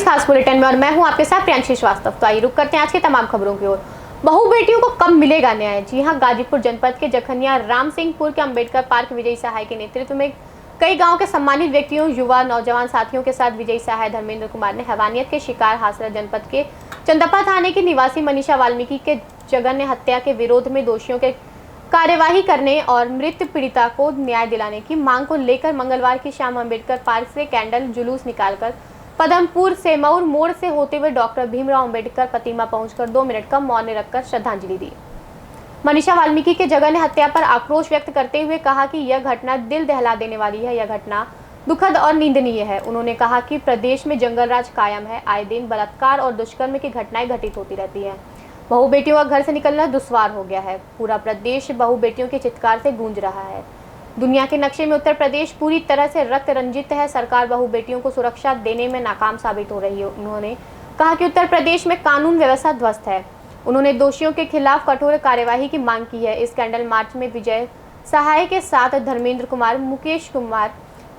खास बुलेटिन में और मैं हूं आपके साथ प्रियांशी श्रीवास्तव। तो आइए रुक करते हैं आज की तमाम खबरों की ओर। बहू बेटियों को कब मिलेगा न्याय? जी हां, गाजीपुर जनपद के जखनिया राम सिंहपुर के अंबेडकर पार्क विजयी सहाय के नेतृत्व में कई गांव के सम्मानित व्यक्तियों, युवा, नौजवान साथियों के साथ विजयी सहाय धर्मेंद्र कुमार ने हैवानियत के शिकार हासरा जनपद के चंदप्पा थाने की निवासी मनीषा वाल्मीकि के जघन्य हत्या के विरोध में दोषियों के कार्यवाही करने और मृत पीड़िता को न्याय दिलाने की मांग को लेकर मंगलवार की शाम अंबेडकर पार्क से कैंडल जुलूस निकालकर पदमपुर सेमौर मोड़ से होते हुए डॉक्टर भीमराव अंबेडकर प्रतिमा पहुंचकर 2 मिनट का मौन रखकर श्रद्धांजलि दी। मनीषा वाल्मीकि के जघन्य हत्या पर आक्रोश व्यक्त करते हुए कहा कि यह घटना दिल दहला देने वाली है, यह घटना दुखद और निंदनीय है। उन्होंने कहा कि प्रदेश में जंगल राज कायम है, आए दिन बलात्कार और दुष्कर्म की घटनाएं घटित होती रहती हैं। बहू बेटियों का घर से निकलना दुश्वार हो गया है। पूरा प्रदेश बहू बेटियों के चित्कार से गूंज रहा है। दुनिया के नक्शे में उत्तर प्रदेश पूरी तरह से रक्त रंजित है। सरकार बहू बेटियों को सुरक्षा देने में नाकाम साबित हो रही है। उन्होंने कहा कि उत्तर प्रदेश में कानून व्यवस्था ध्वस्त है। उन्होंने दोषियों के खिलाफ कठोर कार्यवाही की मांग की है। इस कैंडल मार्च में विजय सहाय के साथ धर्मेंद्र कुमार, मुकेश कुमार,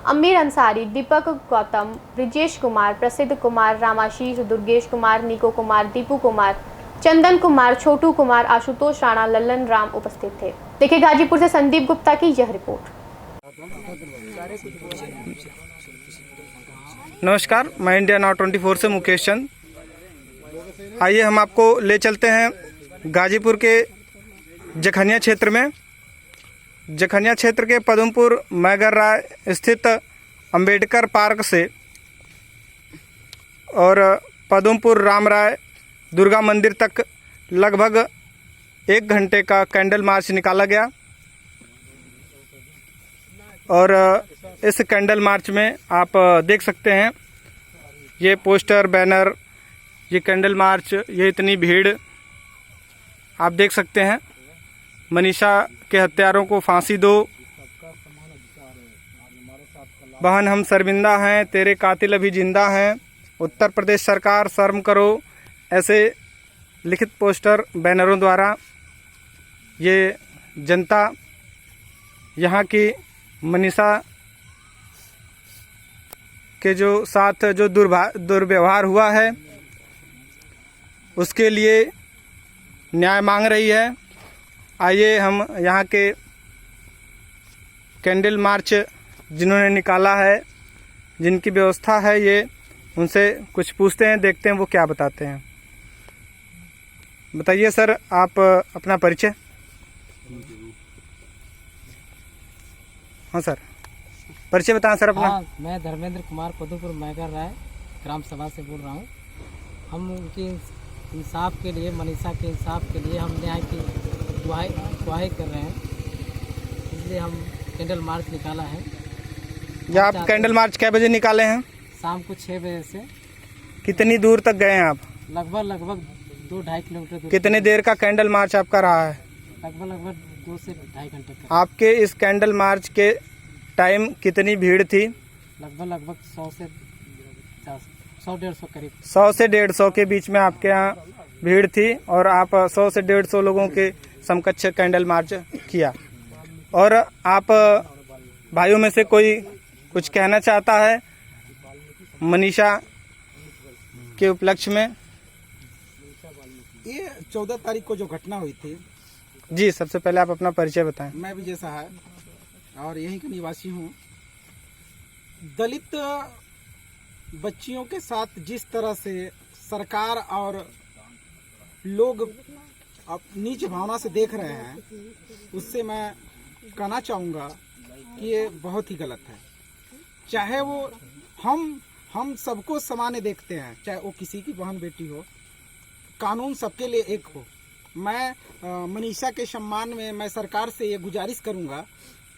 अमीर अंसारी, दीपक गौतम, ब्रिजेश कुमार, प्रसिद्ध कुमार, रामाशीष, दुर्गेश कुमार, निको कुमार, दीपू कुमार, चंदन कुमार, छोटू कुमार, आशुतोष राणा, लल्लन राम उपस्थित थे। देखिए गाजीपुर से संदीप गुप्ता की यह रिपोर्ट। नमस्कार, मैं इंडिया नाउ 24 से मुकेश चंद। आइए हम आपको ले चलते हैं गाजीपुर के जखनिया क्षेत्र में। जखनिया क्षेत्र के पदमपुर मैगर राय स्थित अंबेडकर पार्क से और पदमपुर राम राय दुर्गा मंदिर तक लगभग 1 घंटे का कैंडल मार्च निकाला गया और इस कैंडल मार्च में आप देख सकते हैं ये पोस्टर, बैनर, ये कैंडल मार्च, ये इतनी भीड़ आप देख सकते हैं। मनीषा के हत्यारों को फांसी दो, बहन हम शर्मिंदा हैं, तेरे कातिल अभी जिंदा हैं, उत्तर प्रदेश सरकार शर्म करो, ऐसे लिखित पोस्टर, बैनरों द्वारा ये जनता यहाँ की मनीषा के जो साथ जो दुर्व्यवहार हुआ है उसके लिए न्याय मांग रही है। आइए हम यहाँ के कैंडल मार्च जिन्होंने निकाला है, जिनकी व्यवस्था है, ये उनसे कुछ पूछते हैं, देखते हैं वो क्या बताते हैं। बताइए सर, आप अपना परिचय। हाँ सर, परिचय बताएं सर अपना। हाँ, मैं धर्मेंद्र कुमार पदमपुर मैगर राय ग्राम सभा से बोल रहा हूँ। हम उनकी इंसाफ के लिए, मनीषा के इंसाफ के लिए हम न्याय की दुआएं कर रहे हैं, इसलिए हम कैंडल मार्च निकाला है। या आप कैंडल मार्च कै बजे निकाले हैं? शाम को 6 बजे से। कितनी दूर तक गए हैं आप? लगभग 2-2.5 किलोमीटर दूर। कितनी देर का कैंडल मार्च आपका रहा है? लगभग 2 से 2.5 घंटे का। आपके इस कैंडल मार्च के टाइम कितनी भीड़ थी? लगभग 100 से 150 करीब। 100 से 150 के बीच में आपके यहाँ भीड़ थी और आप 100 से 150 लोगों के समकक्ष कैंडल मार्च किया। और आप भाइयों में से कोई कुछ कहना चाहता है मनीषा के उपलक्ष्य में? ये 14 तारीख को जो घटना हुई थी। जी, सबसे पहले आप अपना परिचय बताएं। मैं विजय सहाय और यहीं का निवासी हूँ। दलित बच्चियों के साथ जिस तरह से सरकार और लोग नीच भावना से देख रहे हैं, उससे मैं कहना चाहूँगा कि ये बहुत ही गलत है। चाहे वो हम सबको सामान्य देखते हैं, चाहे वो किसी की बहन बेटी हो, कानून सबके लिए एक हो। मैं मनीषा के सम्मान में मैं सरकार से ये गुजारिश करूँगा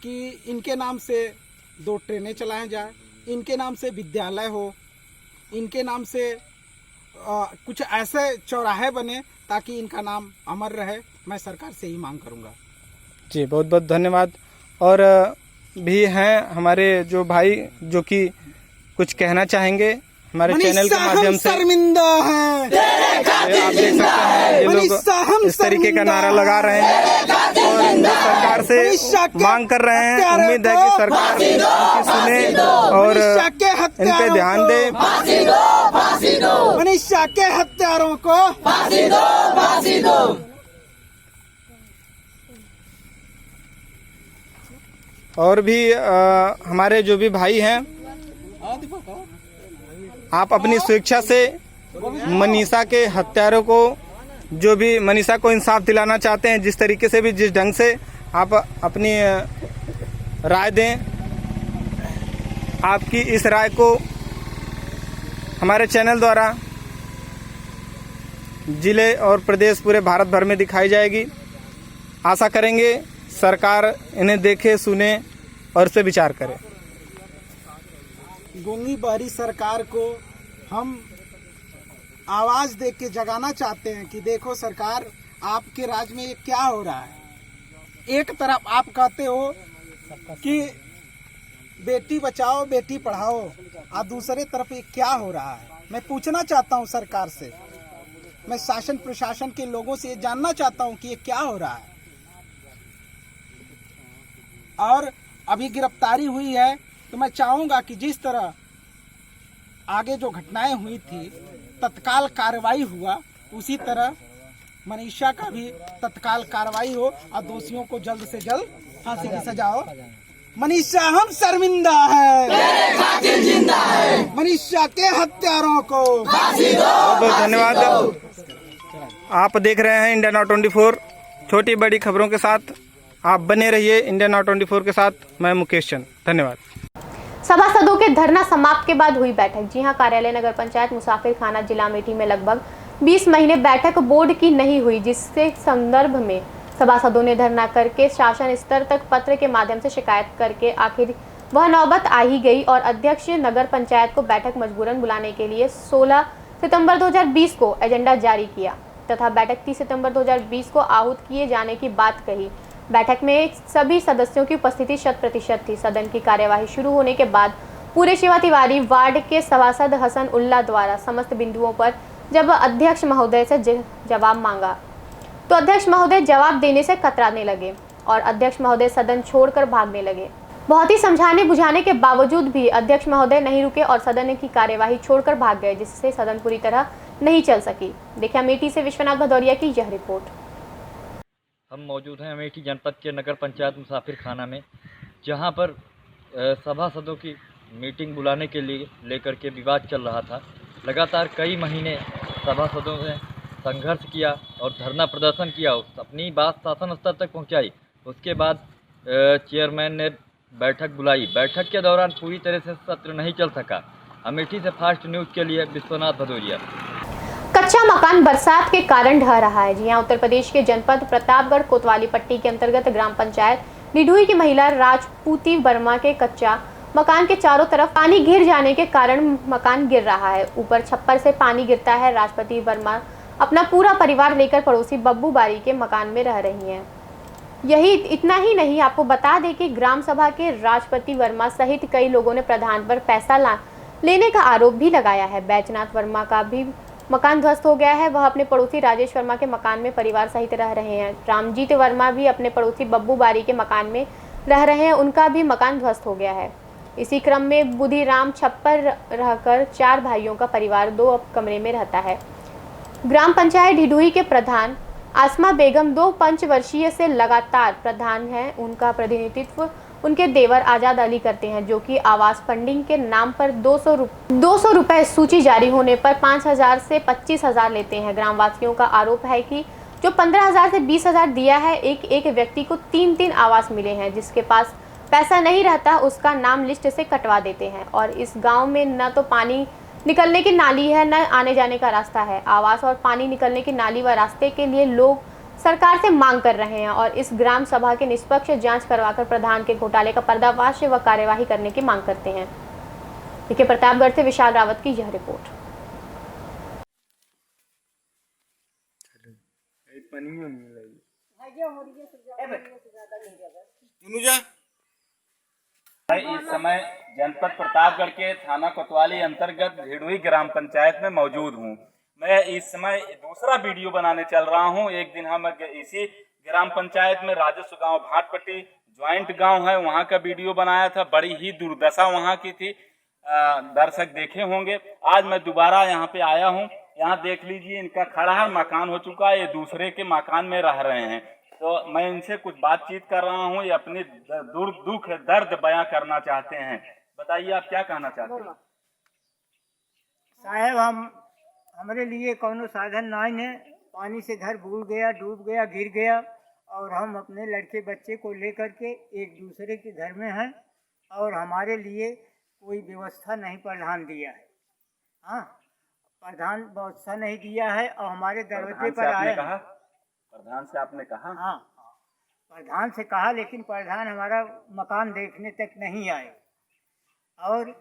कि इनके नाम से 2 ट्रेनें चलाएं जाए, इनके नाम से विद्यालय हो, इनके नाम से कुछ ऐसे चौराहे बने ताकि इनका नाम अमर रहे। मैं सरकार से ही मांग करूँगा। जी, बहुत बहुत धन्यवाद। और भी हैं हमारे जो भाई जो कि कुछ कहना चाहेंगे हमारे चैनल के माध्यम से। शर्मिंदा हैं, आप देख सकते हैं ये लोग इस तरीके का नारा लगा रहे हैं और सरकार से मांग कर रहे हैं। उम्मीद है कि सरकार उनकी सुने और इन पे ध्यान दे। फांसी दो। मनीषा के हत्यारों को फांसी दो, फांसी दो। और भी हमारे जो भी भाई हैं, आप अपनी स्वेच्छा से मनीषा के हत्यारों को, जो भी मनीषा को इंसाफ दिलाना चाहते हैं, जिस तरीके से भी, जिस ढंग से आप अपनी राय दें। आपकी इस राय को हमारे चैनल द्वारा जिले और प्रदेश पूरे भारत भर में दिखाई जाएगी। आशा करेंगे सरकार इन्हें देखे, सुने और इस पे विचार करे। गूंगी बहरी सरकार को हम आवाज दे के जगाना चाहते हैं कि देखो सरकार, आपके राज्य में ये क्या हो रहा है। एक तरफ आप कहते हो कि बेटी बचाओ बेटी पढ़ाओ, और दूसरे तरफ ये क्या हो रहा है। मैं पूछना चाहता हूँ सरकार से, मैं शासन प्रशासन के लोगों से ये जानना चाहता हूँ कि ये क्या हो रहा है। और अभी गिरफ्तारी हुई है तो मैं चाहूंगा कि जिस तरह आगे जो घटनाएं हुई थी तत्काल कार्रवाई हुआ, उसी तरह मनीषा का भी तत्काल कार्रवाई हो और दोषियों को जल्द से जल्द फांसी की सजा हो। मनीषा हम शर्मिंदा है, तेरे खातिर जिंदा है। मनीषा के हत्यारों को फांसी दो। बहुत धन्यवाद। आप देख रहे हैं इंडिया नाउ 24, छोटी बड़ी खबरों के साथ आप बने रहिए इंडिया नाउ 24 के साथ। मैं मुकेश चंद, धन्यवाद। सभासदों के धरना समाप्त के बाद हुई बैठक। जी हां, कार्यालय नगर पंचायत मुसाफिर खाना जिला अमेठी में लगभग 20 महीने बैठक बोर्ड की नहीं हुई, जिसके संदर्भ में सभासदों ने धरना करके शासन स्तर तक पत्र के माध्यम से शिकायत करके आखिर वह नौबत आ ही गई और अध्यक्ष नगर पंचायत को बैठक मजबूरन बुलाने के लिए 16 सितंबर 2020 को एजेंडा जारी किया तथा बैठक 30 सितंबर 2020 को आहूत किए जाने की बात कही। बैठक में सभी सदस्यों की उपस्थिति 100% थी। सदन की कार्यवाही शुरू होने के बाद पूरे शिवा तिवारी वार्ड के सभासद हसन उल्ला द्वारा समस्त बिंदुओं पर जब अध्यक्ष महोदय से जवाब मांगा तो अध्यक्ष महोदय जवाब देने से कतराने लगे और अध्यक्ष महोदय सदन छोड़कर भागने लगे। बहुत ही समझाने बुझाने के बावजूद भी अध्यक्ष महोदय नहीं रुके और सदन की कार्यवाही छोड़कर भाग गए, जिससे सदन पूरी तरह नहीं चल सकी। देखिए अमेठी से विश्वनाथ भदौरिया की यह रिपोर्ट। हम मौजूद हैं अमेठी जनपद के नगर पंचायत मुसाफिर खाना में, जहां पर सभासदों की मीटिंग बुलाने के लिए लेकर के विवाद चल रहा था। लगातार कई महीने सभासदों ने संघर्ष किया और धरना प्रदर्शन किया, अपनी बात शासन स्तर तक पहुंचाई। उसके बाद चेयरमैन ने बैठक बुलाई। बैठक के दौरान पूरी तरह से सत्र नहीं चल सका। अमेठी से फास्ट न्यूज़ के लिए विश्वनाथ भदौरिया। कच्चा मकान बरसात के कारण ढह रहा है। जी हां, उत्तर प्रदेश के जनपद प्रतापगढ़ कोतवाली पट्टी के अंतर्गत ग्राम पंचायत निढुई की महिला राजपूती वर्मा के कच्चा मकान के चारों तरफ पानी घिर जाने के कारण मकान गिर रहा है। ऊपर छप्पर से पानी गिरता है। राजपूती वर्मा अपना पूरा परिवार लेकर पड़ोसी बब्बू बारी के मकान में रह रही हैं। यही इतना ही नहीं, आपको बता दें कि ग्राम सभा के राजपति वर्मा सहित कई लोगों ने प्रधान पर पैसा लेने का आरोप भी लगाया है। बैजनाथ वर्मा का भी मकान ध्वस्त हो गया है। वह अपने पड़ोसी राजेश वर्मा के मकान में परिवार सहित रह रहे हैं। रामजीत वर्मा भी अपने पड़ोसी बब्बू बारी के मकान में रह रहे हैं, उनका भी मकान ध्वस्त हो गया है। इसी क्रम में बुधिराम छप्पर रहकर 4 भाइयों का परिवार 2 कमरे में रहता है। ग्राम पंचायत ढिढुई के प्रधान आसमा बेगम 2 पंचवर्षीय से लगातार प्रधान हैं। उनका प्रतिनिधित्व उनके देवर आजाद अली करते हैं, जो कि आवास फंडिंग के नाम पर 200 रुपए सूची जारी होने पर 5,000 से 25,000 लेते हैं। ग्रामवासियों का आरोप है कि जो 15,000 से 20,000 दिया है, एक व्यक्ति को 3 आवास मिले हैं। जिसके पास पैसा नहीं रहता उसका नाम लिस्ट से कटवा देते हैं। और इस गाँव में न तो पानी निकलने की नाली है, न आने जाने का रास्ता है। आवास और पानी निकलने की नाली व रास्ते के लिए लोग सरकार से मांग कर रहे हैं और इस ग्राम सभा के निष्पक्ष जांच करवाकर प्रधान के घोटाले का पर्दाफाश व कार्यवाही करने की मांग करते हैं। देखिए प्रतापगढ़ से विशाल रावत की यह रिपोर्ट। इस समय जनपद प्रतापगढ़ के थाना कोतवाली अंतर्गत ढिढुई ग्राम पंचायत में मौजूद हूँ। मैं इस समय दूसरा वीडियो बनाने चल रहा हूँ। एक दिन हम इसी ग्राम पंचायत में राजस्व गांव भाटपट्टी ज्वाइंट गांव है, वहां का वीडियो बनाया था। बड़ी ही दुर्दशा वहां की थी। दर्शक देखे होंगे। आज मैं दोबारा यहाँ पे आया हूँ। यहाँ देख लीजिए, इनका खड़ा मकान हो चुका है, ये दूसरे के मकान में रह रहे हैं। तो मैं इनसे कुछ बातचीत कर रहा हूँ, ये अपनी दुख दर्द बयां करना चाहते हैं। बताइए आप क्या कहना चाहते हैं? साहब, हमारे लिए कोनो साधन नहीं है। पानी से घर भूल गया, डूब गया, गिर गया, और हम अपने लड़के बच्चे को लेकर के एक दूसरे के घर में हैं, और हमारे लिए कोई व्यवस्था नहीं प्रधान दिया है। हाँ, प्रधान व्यवस्था नहीं दिया है, और हमारे दरवाजे पर आए। प्रधान से आपने कहा? हाँ, प्रधान से कहा, लेकिन प्रधान हमारा मकान देखने तक नहीं आए। और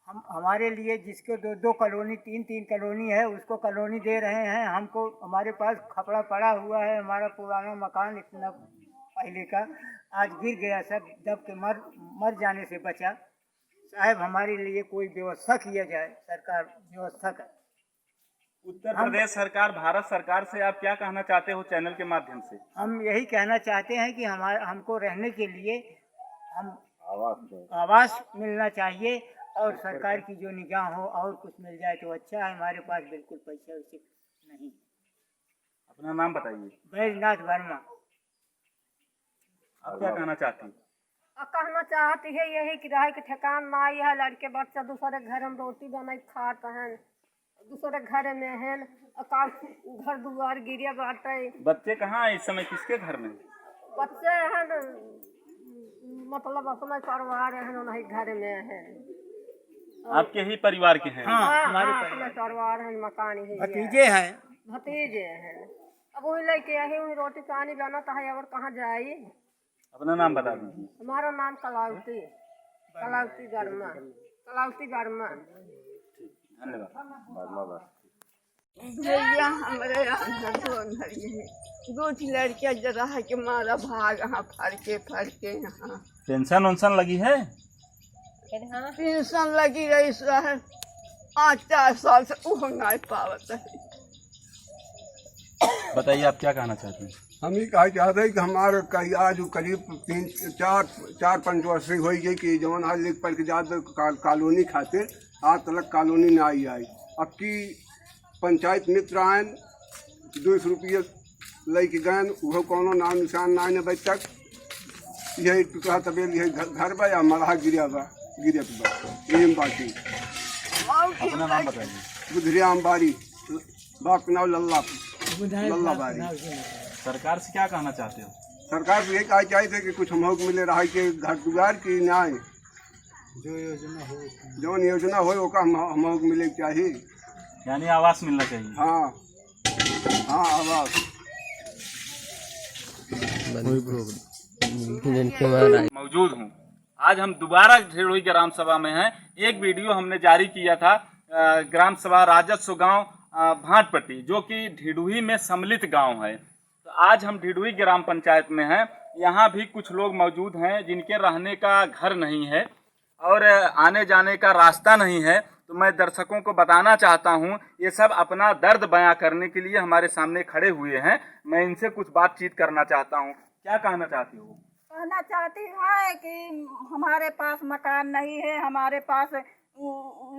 हम हमारे लिए जिसको 2-2 कॉलोनी 3-3 कॉलोनी है, उसको कॉलोनी दे रहे हैं। हमको हमारे पास खपड़ा पड़ा हुआ है, हमारा पुराना मकान इतना पहले का आज गिर गया, सब दब के मर जाने से बचा। साहब, हमारे लिए कोई व्यवस्था किया जाए, सरकार व्यवस्था करे। उत्तर प्रदेश सरकार, भारत सरकार से आप क्या कहना चाहते हो चैनल के माध्यम से? हम यही कहना चाहते हैं कि हमको रहने के लिए आवास मिलना चाहिए, और सरकार की जो निगाह हो और कुछ मिल जाए तो अच्छा है। हमारे पास बिल्कुल पैसा वैसे नहीं। अपना नाम बताइए। बैजनाथ वर्मा। आप क्या कहना चाहती हैं? कहना चाहती है यही कि रहे के ठिकान ना है, लड़के बच्चा दूसरे घर में रोटी बना खाते हैं, दूसरे घर में है, घर दुआर गिरिया बाटे। बच्चे कहाँ है इस समय, किसके घर में? बच्चे हैं मतलब अपना परिवार है, नहीं घर में है। आपके ही परिवार के हैं? हाँ, हमारे अपना परिवार है, मकान ही भतीजे हैं। भतीजे हैं। अब वही लेके यही वही रोटी पानी बनाता है, और कहाँ जाए। अपना नाम बता दीजिए। हमारा नाम कलावती वर्मा। धन्यवाद। भैया, हमारे दो लड़कियां जरा है कि मारा भाग फड़के यहाँ पेंशन उन्शन लगी है? पेंशन लगी रही है 8-4 साल से, वो नहीं पावत है। बताइए आप क्या कहना चाहते हैं? हम ही कहा चाहते हैं कि हमारे आज करीब 4-5 वर्ष हो गई कि जौन आज लिख पढ़ के जाते कॉलोनी खातिर आज तक कॉलोनी ना आई। अब की पंचायत मित्र आए 200 रुपये लेके गए, वो कोनो नाम निशान ना है बच तक। यही टुकड़ा तबेल यही घर बा या मरहा गिरिया यही बाकी। अपना नाम बताइए। गुधरिया बारी, बाप नाव लल्ला बारी। सरकार से क्या कहना चाहते हो? सरकार से यही कहा चाहिए कि कुछ हम मिले रहा कि घर दुआर की न्याय जो योजना हो वो हम मिले चाहिए, यानी आवास मिलना चाहिए। हाँ, आवास। मौजूद हूँ। आज हम दोबारा ढेड़ोई ग्राम सभा में हैं। एक वीडियो हमने जारी किया था ग्राम सभा राजस्व गांव भाटपट्टी, जो कि ढिडुही में सम्मिलित गांव है। तो आज हम ढिडुही ग्राम पंचायत में हैं। यहाँ भी कुछ लोग मौजूद हैं जिनके रहने का घर नहीं है और आने जाने का रास्ता नहीं है। तो मैं दर्शकों को बताना चाहता हूँ, ये सब अपना दर्द बयां करने के लिए हमारे सामने खड़े हुए हैं। मैं इनसे कुछ बातचीत करना चाहता हूँ। क्या कहना चाहती हो? कहना चाहती है कि हमारे पास मकान नहीं है, हमारे पास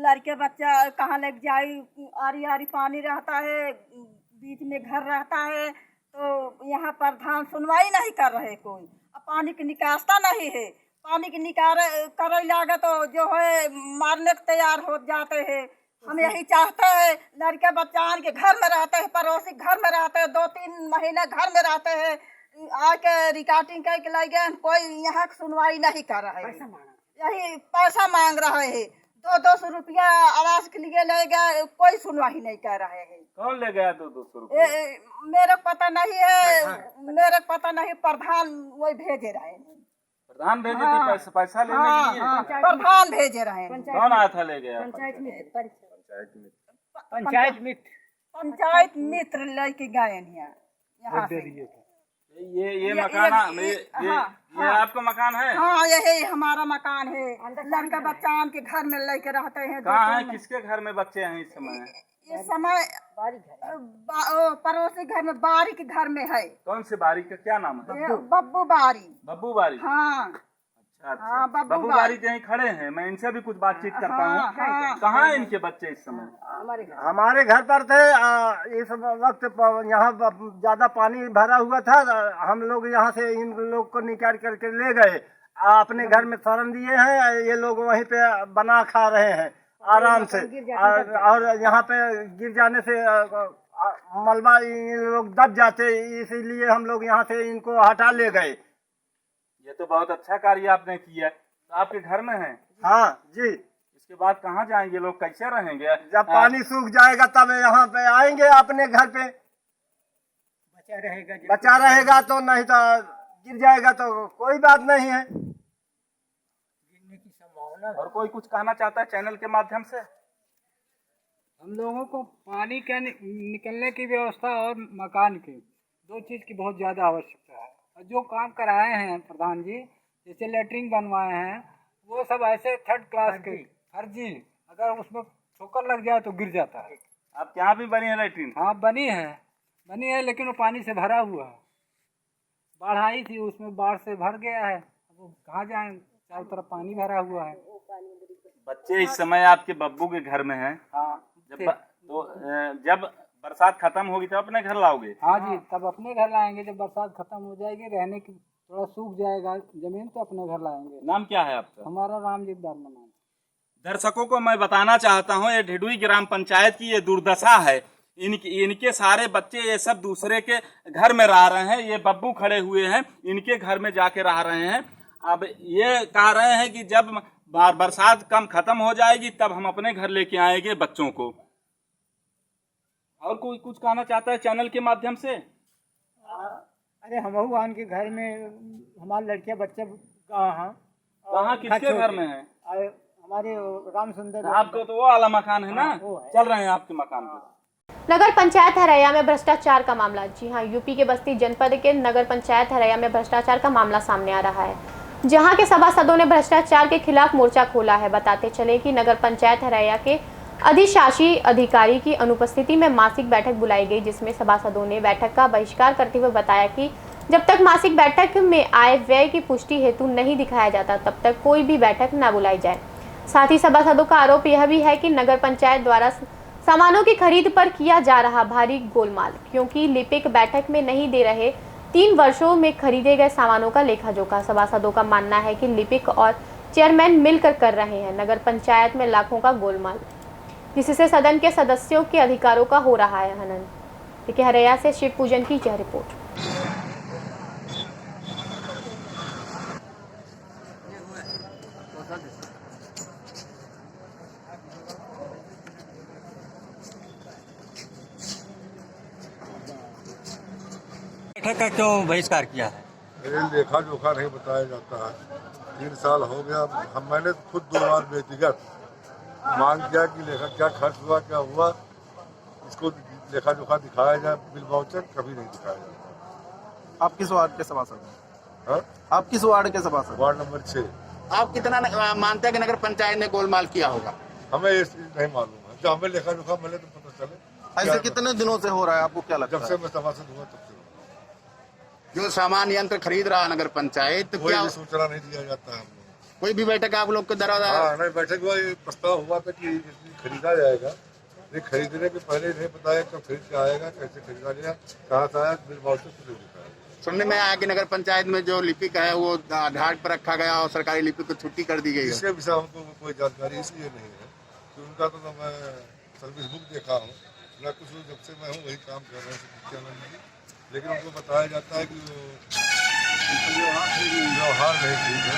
लड़के बच्चा कहाँ लग जाए, आरी आरी पानी रहता है, बीच में घर रहता है, तो यहाँ प्रधान सुनवाई नहीं कर रहे कोई। अब पानी की निकासता नहीं है, पानी की निकाल करे लागे तो जो है मारने को तैयार हो जाते हैं। हम यही चाहते हैं, लड़के बच्चा के घर में रहते हैं, पड़ोसी घर में रहते हैं, 2-3 महीने घर में रहते हैं, आके रिकॉर्डिंग करके लगे, कोई यहाँ सुनवाई नहीं कर रहे हैं। यही पैसा मांग रहे हैं, 200 रुपया आवास के लिए ले गए, कोई सुनवाई नहीं कर रहे हैं। कौन ले गया 200 रुपया? मेरे पता नहीं है, प्रधान वही भेजे रहे हैं। प्रधान भेजे थे पैसा लेने के लिए? प्रधान भेजे रहे हैं। कौन आया था ले गया? पंचायत मित्र लेके गए यहाँ से। ये मकान ये आपका मकान है? हाँ, यही हमारा मकान है। लड़का बच्चा के घर में लेके रहते हैं। कहाँ है? किसके घर में बच्चे हैं इस समय? इस समय पड़ोसी घर में, बारी के घर में है। कौन से बारी का क्या नाम है? बब्बू बारी। बब्बू बारी? हाँ। अच्छा, हाँ, बब्बू बब्बू बारी यहीं खड़े हैं, मैं इनसे भी कुछ बातचीत करता हूँ। कहाँ हैं इनके बच्चे इस समय? हमारे घर पर थे। इस वक्त यहाँ ज्यादा पानी भरा हुआ था। हम लोग यहाँ से इन लोग को निकाल करके ले गए, अपने घर में शरण दिए हैं। ये लोग वहीं पे बना खा रहे हैं आराम से, और यहाँ पे गिर जाने से मलबा ये लोग दब जाते, इसीलिए हम लोग यहाँ से इनको हटा ले गए। ये तो बहुत अच्छा कार्य आपने किया। तो आपके घर में है? हाँ जी। इसके बाद कहाँ जाएंगे लोग, कैसे रहेंगे? जब पानी सूख जाएगा तब यहाँ पे आएंगे अपने घर पे। बचा रहेगा तो, नहीं तो गिर जाएगा तो कोई बात नहीं है। गिरने की संभावना। और कोई कुछ कहना चाहता है चैनल के माध्यम से? हम लोगों को पानी के निकलने की व्यवस्था और मकान की, दो चीज़ की बहुत ज़्यादा आवश्यकता है। और जो काम कराए हैं प्रधान जी, जैसे लेटरिन बनवाए हैं, वो सब ऐसे थर्ड क्लास के फर्जी, अगर उसमें ठोकर लग जाए तो गिर जाता है। आपके यहाँ भी बनी है लेटरिन? हाँ बनी है, लेकिन वो पानी से भरा हुआ है। बाढ़ आई थी, उसमें बाढ़ से भर गया है। अब वो कहाँ जाए, चारों तरफ पानी भरा हुआ है। बच्चे इस समय आपके बब्बू के घर में हैं? हाँ। जब बरसात खत्म होगी तब अपने घर लाओगे? हाँ जी, तब अपने घर लाएंगे। जब बरसात खत्म हो जाएगी, रहने की थोड़ा सूख जाएगा जमीन, तो अपने घर लाएंगे। नाम क्या है आपका? हमारा रामजीत वर्मा नाम। दर्शकों को मैं बताना चाहता हूँ, ये ढिडुई ग्राम पंचायत की ये दुर्दशा है। इनके सारे बच्चे ये सब दूसरे के घर में रह रहे हैं। ये बब्बू खड़े हुए हैं, इनके घर में जाके रह रहे हैं। अब ये कह रहे हैं कि जब बरसात कम खत्म हो जाएगी तब हम अपने घर लेके आएंगे बच्चों को। और कोई कुछ कहना चाहता है चैनल के माध्यम से? अरे हम के घर में हमारे लड़के बच्चे कहाँ किसके घर में है? हमारे राम सुंदर। आपको तो वो वाला मकान है ना? चल रहे हैं आपके मकान पे। नगर पंचायत हरैया में भ्रष्टाचार का मामला। जी हां, यूपी के बस्ती जनपद के नगर पंचायत हरैया में भ्रष्टाचार का मामला सामने आ रहा है, जहां के सभासदों ने भ्रष्टाचार के खिलाफ मोर्चा खोला है। बताते चले कि नगर पंचायत हरैया के अधिशासी अधिकारी की अनुपस्थिति में मासिक बैठक बुलाई गई, जिसमें सभासदों ने बैठक का बहिष्कार करते हुए बताया कि जब तक मासिक बैठक में आय व्यय की पुष्टि हेतु नहीं दिखाया जाता तब तक कोई भी बैठक न बुलाई जाए। साथ ही सभासदों का आरोप यह भी है कि नगर पंचायत द्वारा सामानों की खरीद पर किया जा रहा भारी गोलमाल, क्योंकि लिपिक बैठक में नहीं दे रहे 3 वर्षों में खरीदे गए सामानों का लेखा जोखा। सभासदों का मानना है कि लिपिक और चेयरमैन मिलकर कर रहे हैं नगर पंचायत में लाखों का गोलमाल, जिससे सदन के सदस्यों के अधिकारों का हो रहा है हनन। देखिए हरैया से शिव पूजन की यह रिपोर्ट। बैठक का क्यों बहिष्कार किया है? लेखा जोखा नहीं बताया जाता है। 3 साल हो गया। मैंने खुद 2 बार व्यक्तिगत मांग किया कि लेखा क्या खर्च हुआ, क्या हुआ, इसको लेखा जोखा दिखाया जाए। बिल वाउचर कभी नहीं दिखाया जाता। आप किस वार्ड के सभासद हैं? हाँ? आप किस वार्ड के सभासद? Ward number 6। आप कितना मानते हैं कि नगर पंचायत ने गोलमाल किया होगा? हमें ये नहीं मालूम है। जब हमें लेखा जोखा मिले तो पता चले। ऐसे कितने दिनों से हो रहा है, आपको क्या लगता है? जब से मैं सभासद हुआ तब से। जो सामान यंत्र खरीद रहा है नगर पंचायत, तो कोई भी सूचना नहीं दिया जाता है। हम लोग कोई भी बैठक आप लोग के दरवाजा? हाँ, नहीं बैठक हुआ। ये प्रस्ताव हुआ था कि खरीदा जाएगा, ये खरीदने के पहले नहीं बताया कब खरीद के आएगा, कैसे खरीदा गया, कहाँ से आया, बिल वाउचर कुछ नहीं दिखाया। सुनने में आया कि नगर पंचायत में जो लिपिक है वो ढाट पर रखा गया और सरकारी लिपिक को छुट्टी कर दी गई है। इसके विषय हमको कोई जानकारी इसलिए नहीं है कि उनका तो मैं सर्विस बुक देखा हूँ ना कुछ। जब से मैं हूँ वही काम कर रहे हैं, लेकिन उनको बताया जाता है कि व्यवहार नहीं ठीक है।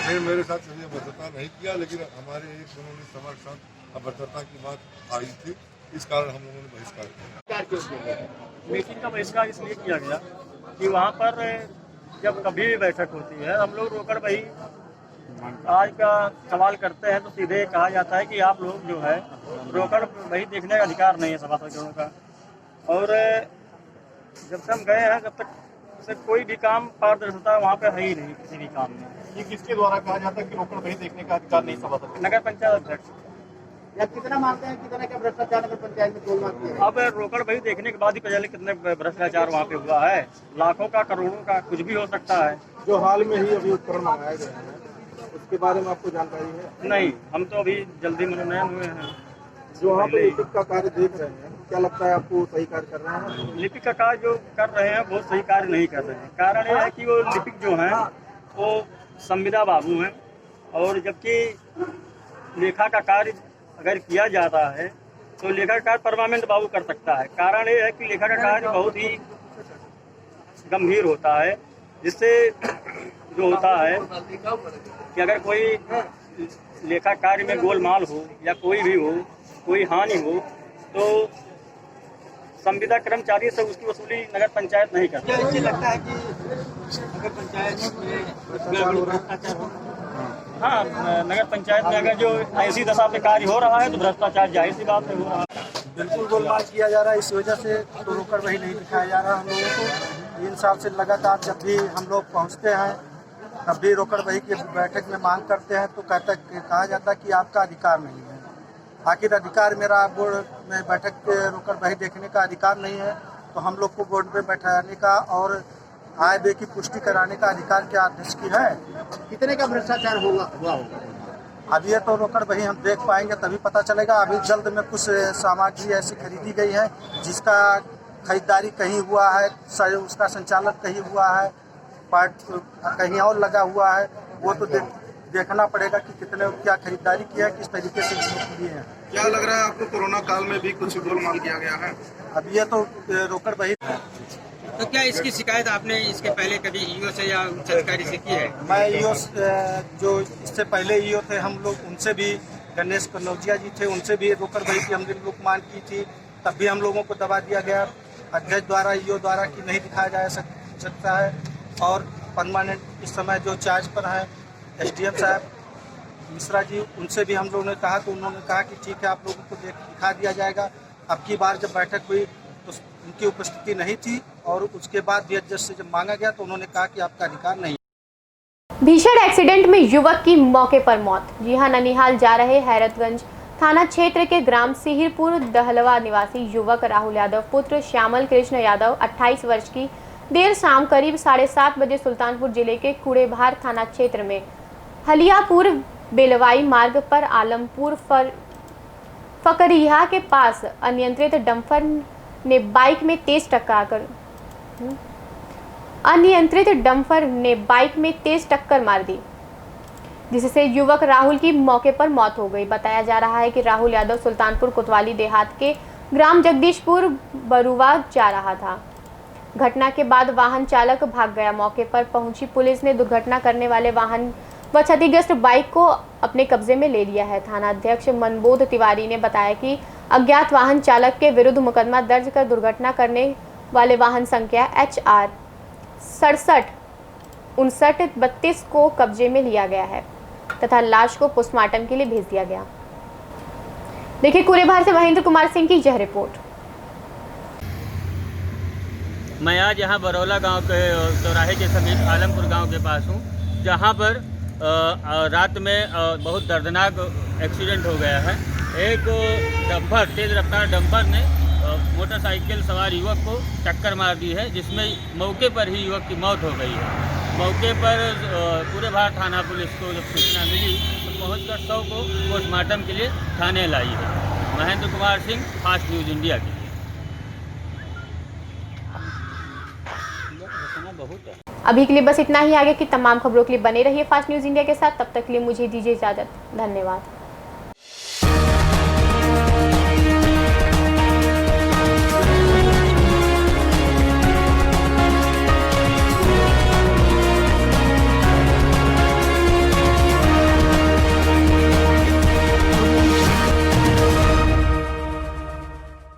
फिर मेरे साथ कभी अभद्रता नहीं किया, लेकिन हमारे एक उन्होंने हमारे साथ अभद्रता की बात आई थी, इस कारण हम लोगों ने बहिष्कार किया। मीटिंग का बहिष्कार इसलिए किया गया कि वहाँ पर जब कभी भी बैठक होती है हम लोग रोकड़ बही आज का सवाल करते हैं तो सीधे कहा जाता है कि आप लोग जो है रोकड़ बही देखने का अधिकार नहीं है सभासदों का। और जब से हम गए हैं जब तक से कोई भी काम पारदर्शिता वहाँ पे है ही नहीं किसी भी काम में। ये किसके द्वारा कहा जाता है कि रोकड़ बही देखने का अधिकार नहीं सभासद? नगर पंचायत अध्यक्ष। या कितना मानते हैं कितना का भ्रष्टाचार नगर पंचायत में गोलमाल किया? अब रोकड़ बही देखने के बाद ही पता चले कितने भ्रष्टाचार वहाँ पे हुआ है। लाखों का, करोड़ों का, कुछ भी हो सकता है। जो हाल में ही अभी उपकरण मंगाए गए हैं उसके बारे में आपको जानकारी है? नहीं, हम तो अभी जल्दी मनोनयन हुए हैं। जो वहाँ पे लिपिक का कार्य देख रहे हैं, क्या लगता है आपको सही कार्य कर रहे हैं? लिपिक का कार्य जो कर रहे हैं वो सही कार्य नहीं कर रहे हैं। कारण यह है कि वो लिपिक जो हैं वो संविदा बाबू हैं, और जबकि लेखा का कार्य अगर किया जाता है तो लेखा का कार्य परमानेंट बाबू कर सकता है। कारण ये है कि लेखा का कार्य बहुत ही गंभीर होता है, जिससे जो होता है कि अगर कोई लेखा कार्य में गोलमाल हो या कोई भी हो, कोई हानि हो, तो संविदा कर्मचारी से उसकी वसूली नगर पंचायत नहीं करती। क्या इससे लगता है कि नगर पंचायत में भ्रष्टाचार हो? हाँ, नगर पंचायत में अगर जो ऐसी दशा पे कार्य हो रहा है तो भ्रष्टाचार जाहिर सी बात है हो रहा है। बिल्कुल गोलमाल किया जा रहा है, इस वजह से तो रोकड़ वही नहीं दिखाया जा रहा हम लोगों को। 3 साल से लगातार जब भी हम लोग पहुँचते हैं तब भी रोकड़ वही की बैठक में मांग करते हैं तो कहा जाता है कि आपका अधिकार नहीं है। आखिर अधिकार मेरा बोर्ड में बैठक के रोकड़ वही देखने का अधिकार नहीं है, तो हम लोग को बोर्ड में बैठाने का और आय व्यय की पुष्टि कराने का अधिकार क्या अध्यक्ष की है? कितने का भ्रष्टाचार हुआ होगा? अभी ये तो रोकड़ वही हम देख पाएंगे तभी पता चलेगा। अभी जल्द में कुछ सामग्री ऐसी खरीदी गई है जिसका खरीदारी कहीं हुआ है, उसका संचालन कहीं हुआ है, पार्ट कहीं और लगा हुआ है। वो तो देखना पड़ेगा कि कितने क्या खरीदारी किया है, किस तरीके से लिए हैं। क्या लग रहा है आपको कोरोना काल में भी कुछ गोलमाल किया गया है? अब ये तो रोकड़ वही। तो क्या इसकी शिकायत आपने इसके पहले कभी ईओ से या उच्च अधिकारी से की है? मैं ईओ जो इससे पहले ईओ थे हम लोग, उनसे भी गणेश कनौजिया जी थे, उनसे भी रोकड़ वही की हमने लोग मांग की थी। तब भी हम लोगों को दबा दिया गया अध्यक्ष द्वारा, ईओ द्वारा कि नहीं दिखाया जा सकता है। और परमानेंट इस समय जो चार्ज पर हैं एसडीएम साहब मिश्रा जी, उनसे भी हम लोगों ने कहा तो उन्होंने कहा कि ठीक है आप लोगों को दिखा दिया जाएगा। अब की बार जब बैठक हुई तो उनकी उपस्थिति नहीं थी और उसके बाद भी अध्यक्ष से जब मांगा गया तो उन्होंने कहा कि आपका अधिकार नहीं। भीषण एक्सीडेंट में युवक की मौके पर मौत। जी हां, ननिहाल जा रहे हैरतगंज थाना क्षेत्र के ग्राम सिहिरपुर दहलवा निवासी युवक राहुल यादव पुत्र श्यामल कृष्ण यादव 28 वर्ष की देर शाम करीब 7:30 बजे सुल्तानपुर जिले के कुड़ेभार थाना क्षेत्र में हलियापुर बेलवाई मार्ग पर आलमपुर फकरिया के पास अनियंत्रित डंपर ने बाइक में तेज टक्कर मार दी, जिससे युवक राहुल की मौके पर मौत हो गई। बताया जा रहा है कि राहुल यादव सुल्तानपुर कोतवाली देहात के ग्राम जगदीशपुर बरुआ जा रहा था। घटना के बाद वाहन चालक भाग गया। मौके पर पहुंची पुलिस ने दुर्घटना करने वाले वाहन व क्षतिग्रस्त बाइक को अपने कब्जे में ले लिया है। थाना अध्यक्ष मनबोध तिवारी ने बताया कि अज्ञात वाहन चालक के विरुद्ध मुकदमा दर्ज कर दुर्घटना करने वाले वाहन संख्या HR 675932 को कब्जे में लिया गया है तथा लाश को पोस्टमार्टम के लिए भेज दिया गया। देखिए कुड़ेभार से महेंद्र कुमार सिंह की यह रिपोर्ट। मैं आज यहाँ बरौला गांव के चौराहे के समीप आलमपुर गांव के पास हूँ, जहाँ पर रात में बहुत दर्दनाक एक्सीडेंट हो गया है। एक डंपर, तेज रफ्तार डंपर ने मोटरसाइकिल सवार युवक को टक्कर मार दी है, जिसमें मौके पर ही युवक की मौत हो गई है। मौके पर कुड़ेभार थाना पुलिस को जब सूचना मिली तो पहुंचकर शव को पोस्टमार्टम के लिए थाने लाई है। Mahendra Kumar Singh, fast news India के लिए। अभी के लिए बस इतना ही। आगे की तमाम खबरों के लिए बने रहिए फास्ट न्यूज़ इंडिया के साथ। तब तक के लिए मुझे दीजिए इजाजत। धन्यवाद।